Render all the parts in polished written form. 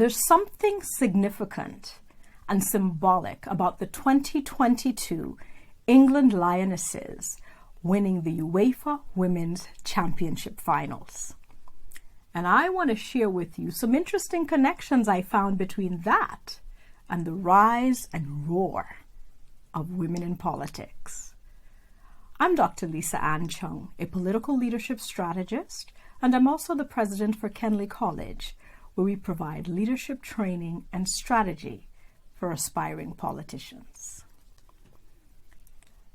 There's something significant and symbolic about the 2022 England Lionesses winning the UEFA Women's Championship Finals. And I want to share with you some interesting connections I found between that and the rise and roar of women in politics. I'm Dr. Lisa Ann Chung, a political leadership strategist, and I'm also the president for Kenley College, where we provide leadership training and strategy for aspiring politicians.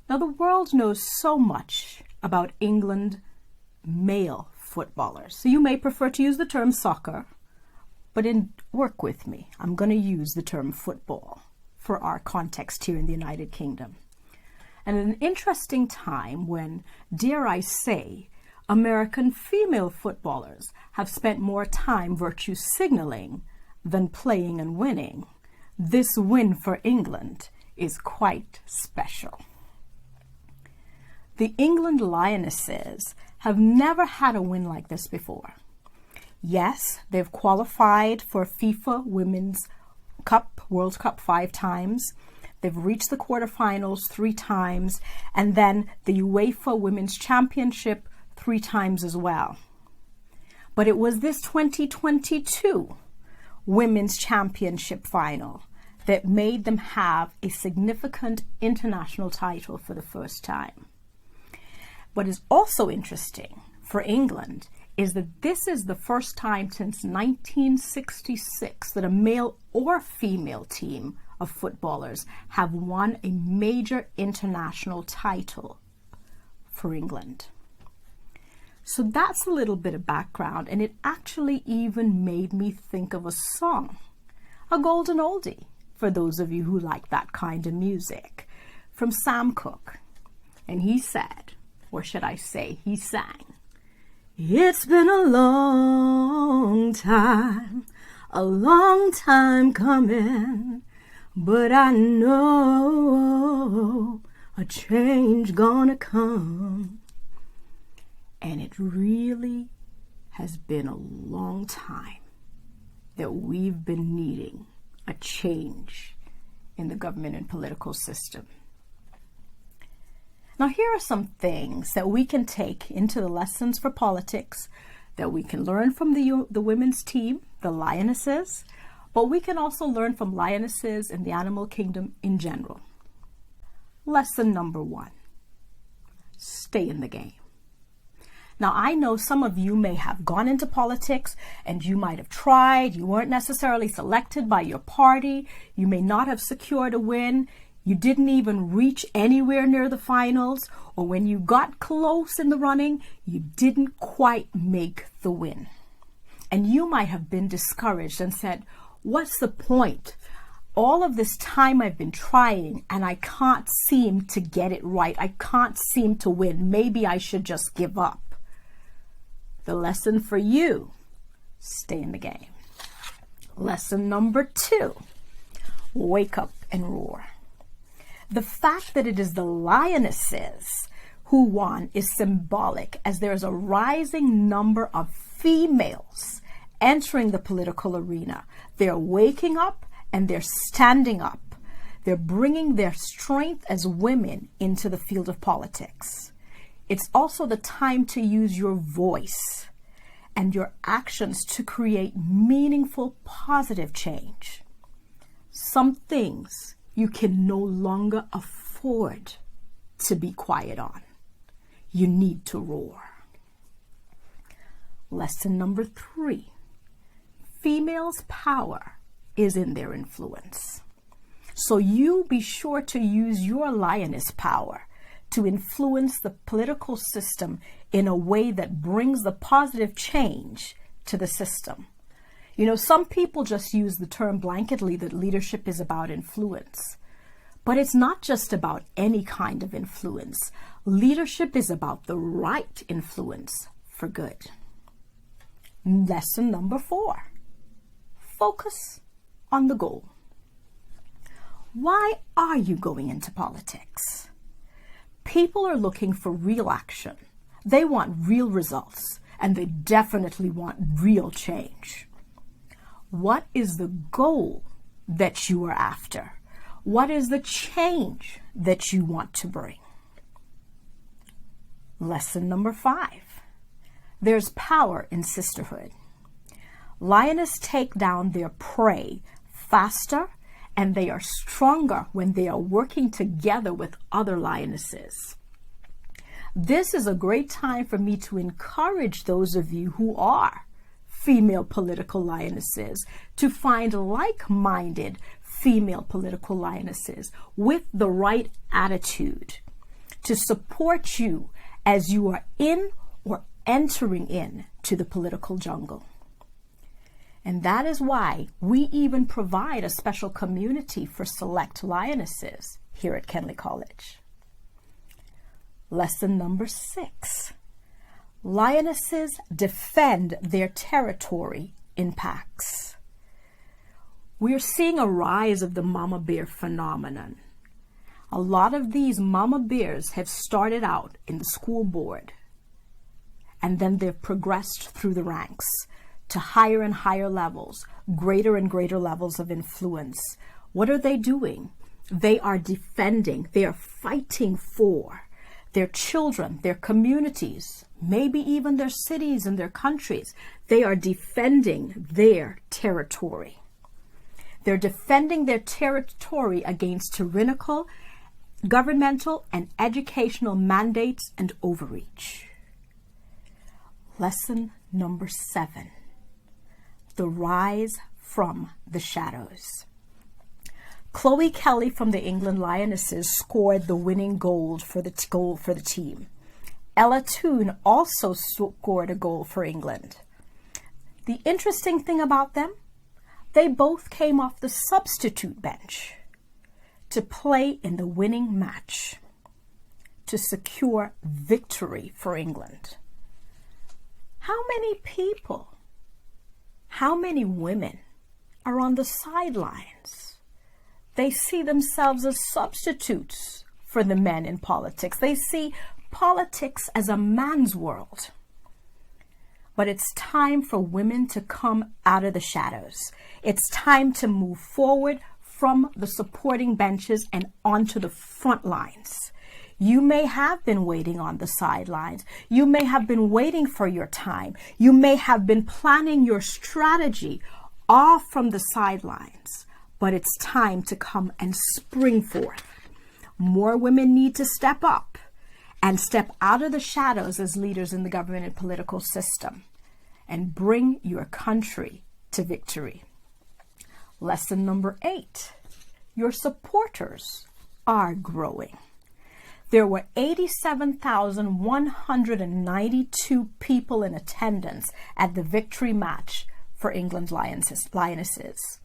Now, the world knows so much about England male footballers. So you may prefer to use the term soccer, but work with me. I'm going to use the term football for our context here in the United Kingdom. And an interesting time when, dare I say, American female footballers have spent more time virtue signaling than playing and winning. This win for England is quite special. The England Lionesses have never had a win like this before. Yes, they've qualified for FIFA Women's World Cup 5 times. They've reached the quarterfinals 3 times, and then the UEFA Women's Championship 3 times as well. But it was this 2022 Women's Championship final that made them have a significant international title for the first time. What is also interesting for England is that this is the first time since 1966 that a male or female team of footballers have won a major international title for England. So that's a little bit of background, and it actually even made me think of a song, a golden oldie, for those of you who like that kind of music, from Sam Cooke. And he said, or should I say, he sang, "It's been a long time coming, but I know a change gonna come." And it really has been a long time that we've been needing a change in the government and political system. Now, here are some things that we can take into the lessons for politics that we can learn from the women's team, the Lionesses, but we can also learn from Lionesses in the animal kingdom in general. Lesson number 1, stay in the game. Now, I know some of you may have gone into politics and you might have tried. You weren't necessarily selected by your party. You may not have secured a win. You didn't even reach anywhere near the finals, or when you got close in the running, you didn't quite make the win. And you might have been discouraged and said, what's the point? All of this time I've been trying and I can't seem to get it right. I can't seem to win. Maybe I should just give up. The lesson for you, stay in the game. Lesson number 2, wake up and roar. The fact that it is the Lionesses who won is symbolic, as there is a rising number of females entering the political arena. They're waking up and they're standing up. They're bringing their strength as women into the field of politics. It's also the time to use your voice and your actions to create meaningful, positive change. Some things you can no longer afford to be quiet on. You need to roar. Lesson number 3, females' power is in their influence. So you be sure to use your lioness power to influence the political system in a way that brings the positive change to the system. You know, some people just use the term blanketly that leadership is about influence. But it's not just about any kind of influence. Leadership is about the right influence for good. Lesson number 4, focus on the goal. Why are you going into politics? People are looking for real action. They want real results, and they definitely want real change. What is the goal that you are after? What is the change that you want to bring? Lesson number 5. There's power in sisterhood. Lionesses take down their prey faster, and they are stronger when they are working together with other lionesses. This is a great time for me to encourage those of you who are female political lionesses to find like-minded female political lionesses with the right attitude to support you as you are in or entering in to the political jungle. And that is why we even provide a special community for select lionesses here at Kenley College. Lesson number 6. Lionesses defend their territory in packs. We're seeing a rise of the mama bear phenomenon. A lot of these mama bears have started out in the school board, and then they've progressed through the ranks to higher and higher levels, greater and greater levels of influence. What are they doing? They are defending, they are fighting for their children, their communities, maybe even their cities and their countries. They are defending their territory. They're defending their territory against tyrannical, governmental, and educational mandates and overreach. Lesson number 7. The rise from the shadows. Chloe Kelly from the England Lionesses scored the winning goal for the team. Ella Toone also scored a goal for England. The interesting thing about them, they both came off the substitute bench to play in the winning match to secure victory for England. How many people, how many women are on the sidelines? They see themselves as substitutes for the men in politics. They see politics as a man's world. But it's time for women to come out of the shadows. It's time to move forward from the supporting benches and onto the front lines. You may have been waiting on the sidelines. You may have been waiting for your time. You may have been planning your strategy off from the sidelines. But it's time to come and spring forth. More women need to step up and step out of the shadows as leaders in the government and political system and bring your country to victory. Lesson number 8. Your supporters are growing. There were 87,192 people in attendance at the victory match for England Lionesses.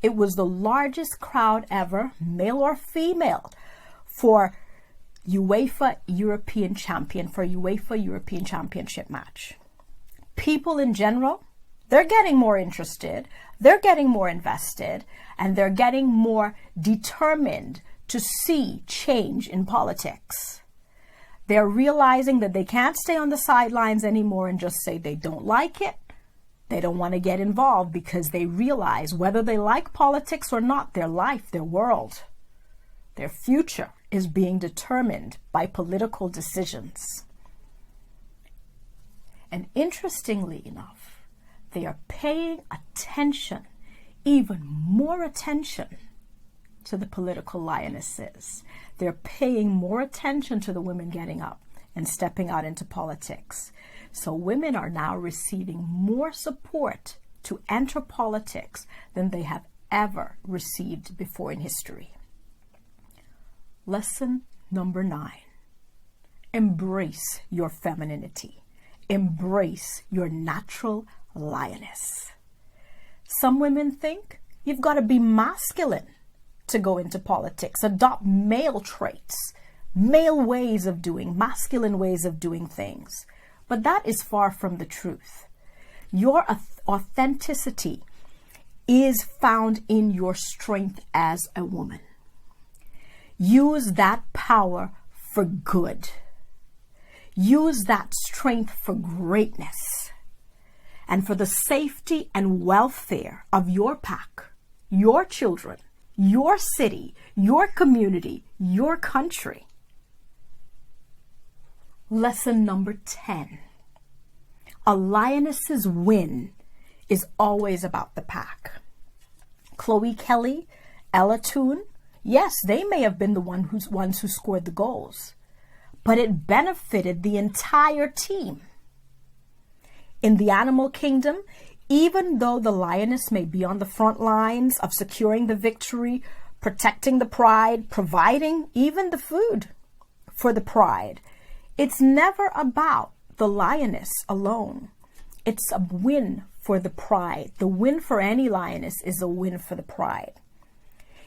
It was the largest crowd ever, male or female, for UEFA European Championship match. People in general, they're getting more interested, they're getting more invested, and they're getting more determined to see change in politics. They're realizing that they can't stay on the sidelines anymore and just say they don't like it. They don't want to get involved because they realize whether they like politics or not, their life, their world, their future is being determined by political decisions. And interestingly enough, they are paying attention, even more attention, to the political lionesses. They're paying more attention to the women getting up and stepping out into politics. So women are now receiving more support to enter politics than they have ever received before in history. Lesson number 9. Embrace your femininity. Embrace your natural lioness. Some women think you've got to be masculine to go into politics, adopt male traits, male ways of doing, masculine ways of doing things. But that is far from the truth. Your authenticity is found in your strength as a woman. Use that power for good. Use that strength for greatness. and for the safety and welfare of your pack, your children, your city, your community, your country. Lesson number 10. A lioness's win is always about the pack. Chloe Kelly, Ella Toone, yes, they may have been the ones who scored the goals, but it benefited the entire team. In the animal kingdom, even though the lioness may be on the front lines of securing the victory, protecting the pride, providing even the food for the pride, it's never about the lioness alone. It's a win for the pride. The win for any lioness is a win for the pride.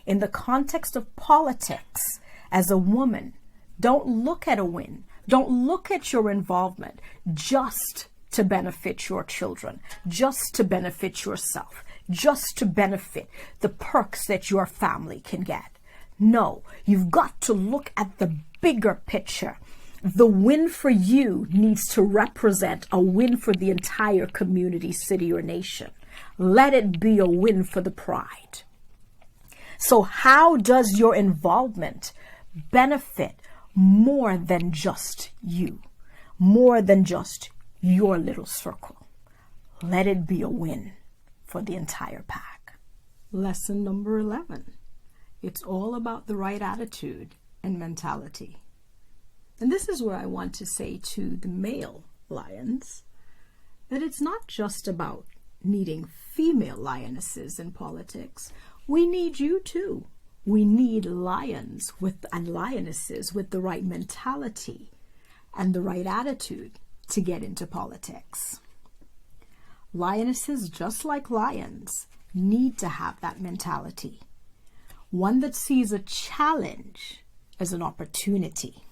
In the context of politics, as a woman, don't look at a win. Don't look at your involvement just to benefit your children, just to benefit yourself, just to benefit the perks that your family can get. No, you've got to look at the bigger picture. The win for you needs to represent a win for the entire community, city, or nation. Let it be a win for the pride. So how does your involvement benefit more than just you, more than just your little circle? Let it be a win for the entire pack. Lesson number 11. It's all about the right attitude and mentality. And this is where I want to say to the male lions that it's not just about needing female lionesses in politics. We need you too. We need lions and lionesses with the right mentality and the right attitude to get into politics. Lionesses, just like lions, need to have that mentality. One that sees a challenge as an opportunity.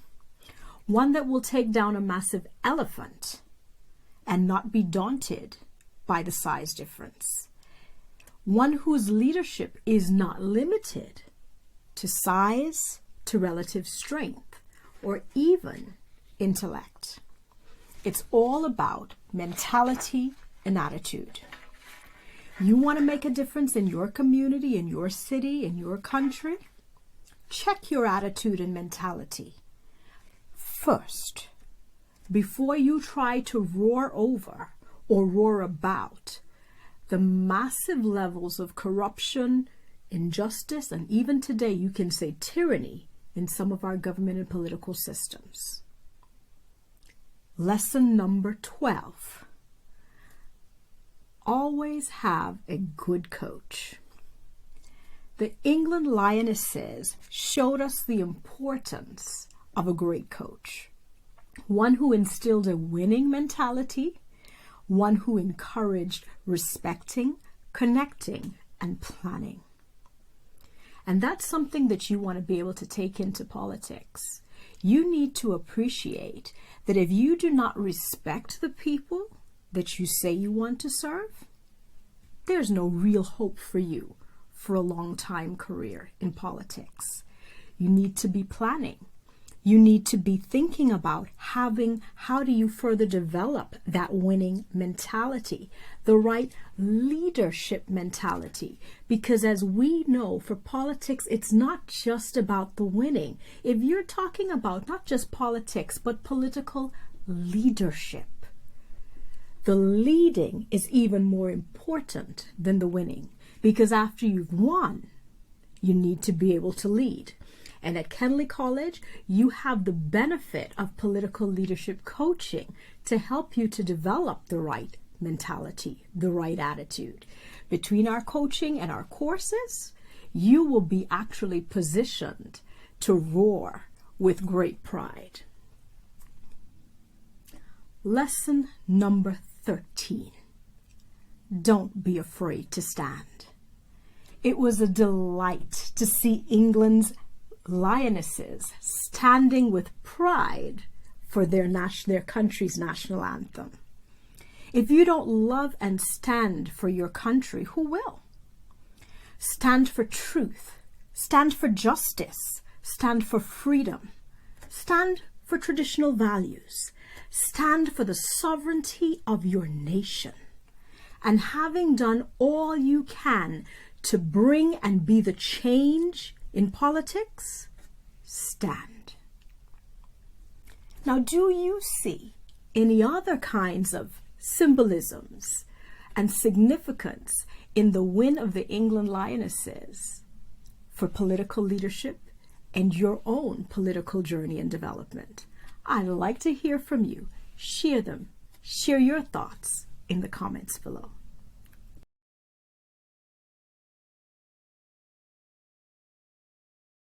One that will take down a massive elephant and not be daunted by the size difference. One whose leadership is not limited to size, to relative strength, or even intellect. It's all about mentality and attitude. You want to make a difference in your community, in your city, in your country? Check your attitude and mentality first, before you try to roar over or roar about the massive levels of corruption, injustice, and even today you can say tyranny in some of our government and political systems. Lesson number 12. Always have a good coach. The England Lionesses showed us the importance of a great coach. One who instilled a winning mentality, one who encouraged respecting, connecting, and planning. And that's something that you want to be able to take into politics. You need to appreciate that if you do not respect the people that you say you want to serve, there's no real hope for you for a long time career in politics. You need to be planning. You need to be thinking about how do you further develop that winning mentality, the right leadership mentality. Because as we know, for politics, it's not just about the winning. If you're talking about not just politics, but political leadership, the leading is even more important than the winning. Because after you've won, you need to be able to lead. And at Kenley College, you have the benefit of political leadership coaching to help you to develop the right mentality, the right attitude. Between our coaching and our courses, you will be actually positioned to roar with great pride. Lesson number 13. Don't be afraid to stand. It was a delight to see England's Lionesses standing with pride for their country's national anthem. If you don't love and stand for your country, who will? Stand for truth, stand for justice, stand for freedom, stand for traditional values, stand for the sovereignty of your nation. and having done all you can to bring and be the change in politics, stand. Now, do you see any other kinds of symbolisms and significance in the win of the England Lionesses for political leadership and your own political journey and development? I'd like to hear from you. Share them. Share your thoughts in the comments below.